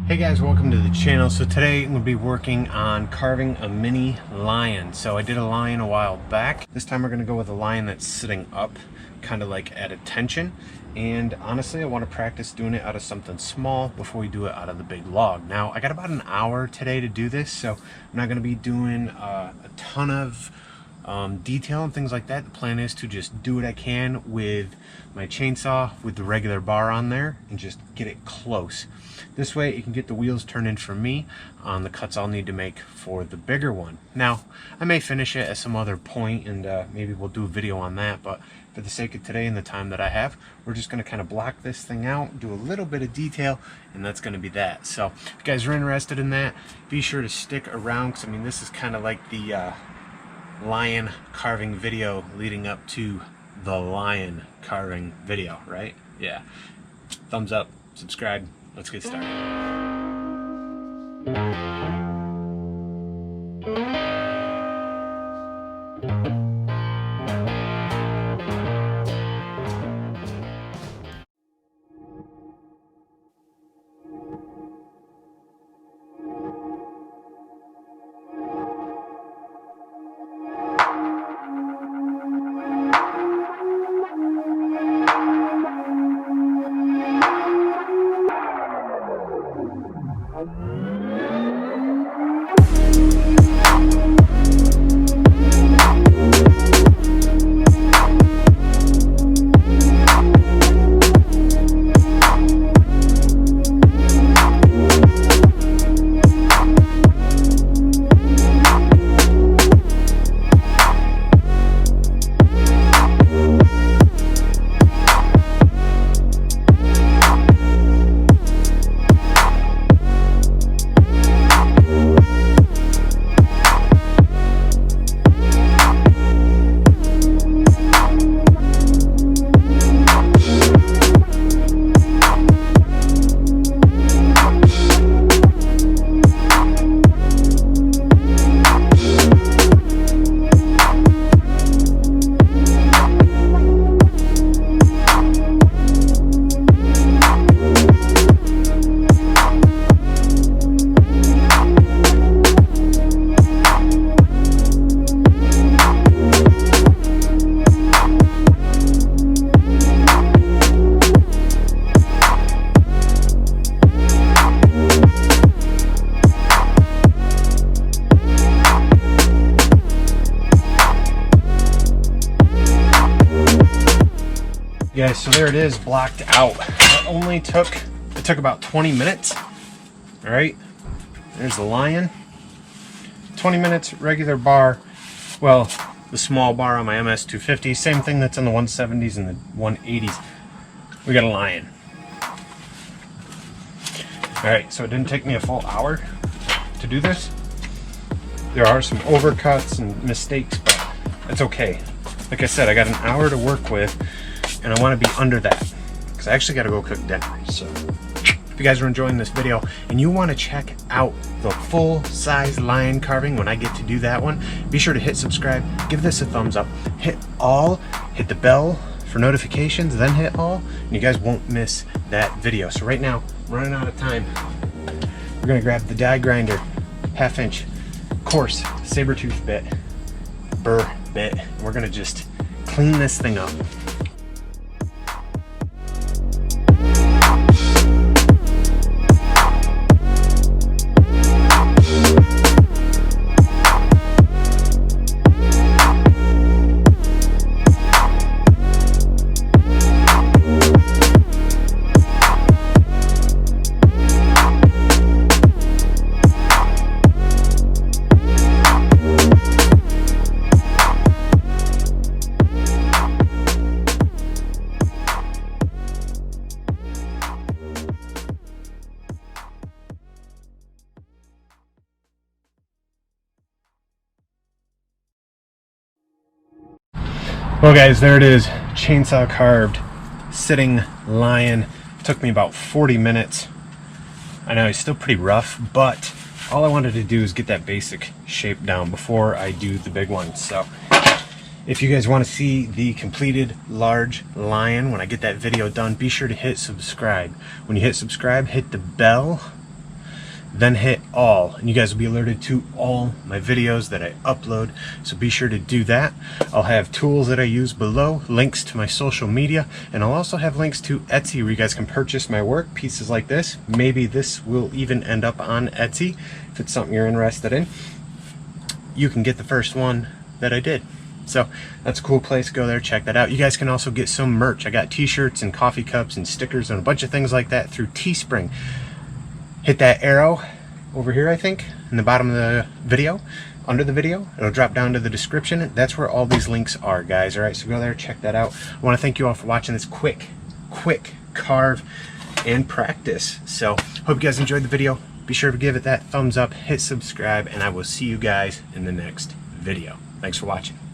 Hey guys, welcome to the channel. So today I'm going to be working on carving a mini lion. So I did a lion a while back. This time we're going to go with a lion that's sitting up, kind of like at attention. And honestly, I want to practice doing it out of something small before we do it out of the big log. Now, I got about an hour today to do this, so I'm not going to be doing a ton of detail and things like that. The plan is to just do what I can with my chainsaw with the regular bar on there and just get it close. This way it can get the wheels turning for me on the cuts I'll need to make for the bigger one. Now, I may finish it at some other point and maybe we'll do a video on that, but for the sake of today and the time that I have, we're just going to kind of block this thing out, do a little bit of detail, and that's going to be that. So if you guys are interested in that, be sure to stick around, because I mean, this is kind of like the lion carving video leading up to the lion carving video, right? Yeah. Thumbs up, subscribe, let's get started. Guys, so there it is, blocked out. It took about 20 minutes. All right, there's the lion. 20 minutes, regular bar. Well, the small bar on my MS-250, same thing that's in the 170s and the 180s. We got a lion. All right, so it didn't take me a full hour to do this. There are some overcuts and mistakes, but it's okay. Like I said, I got an hour to work with, and I want to be under that because I actually got to go cook dinner. So if you guys are enjoying this video and you want to check out the full size lion carving when I get to do that one, be sure to hit subscribe, give this a thumbs up, hit all, hit the bell for notifications, then hit all, and you guys won't miss that video. So right now, running out of time, we're gonna grab the die grinder, 1/2 inch coarse Saburrtooth bit, burr bit, and we're gonna just clean this thing up. Well guys, there it is, chainsaw carved sitting lion. It took me about 40 minutes. I know he's still pretty rough, but all I wanted to do is get that basic shape down before I do the big one. So if you guys want to see the completed large lion when I get that video done, be sure to hit subscribe. When you hit subscribe, hit the bell then hit all, and you guys will be alerted to all my videos that I upload, so be sure to do that. I'll have tools that I use below, links to my social media, and I'll also have links to Etsy where you guys can purchase my work, pieces like this. Maybe this will even end up on Etsy if it's something you're interested in. You can get the first one that I did. So that's a cool place. Go there, check that out. You guys can also get some merch. I got t-shirts and coffee cups and stickers and a bunch of things like that through Teespring. Hit that arrow over here, I think, in the bottom of the video, under the video. It'll drop down to the description. That's where all these links are, guys. All right, so go there, check that out. I want to thank you all for watching this quick carve and practice. So hope you guys enjoyed the video. Be sure to give it that thumbs up, hit subscribe, and I will see you guys in the next video. Thanks for watching.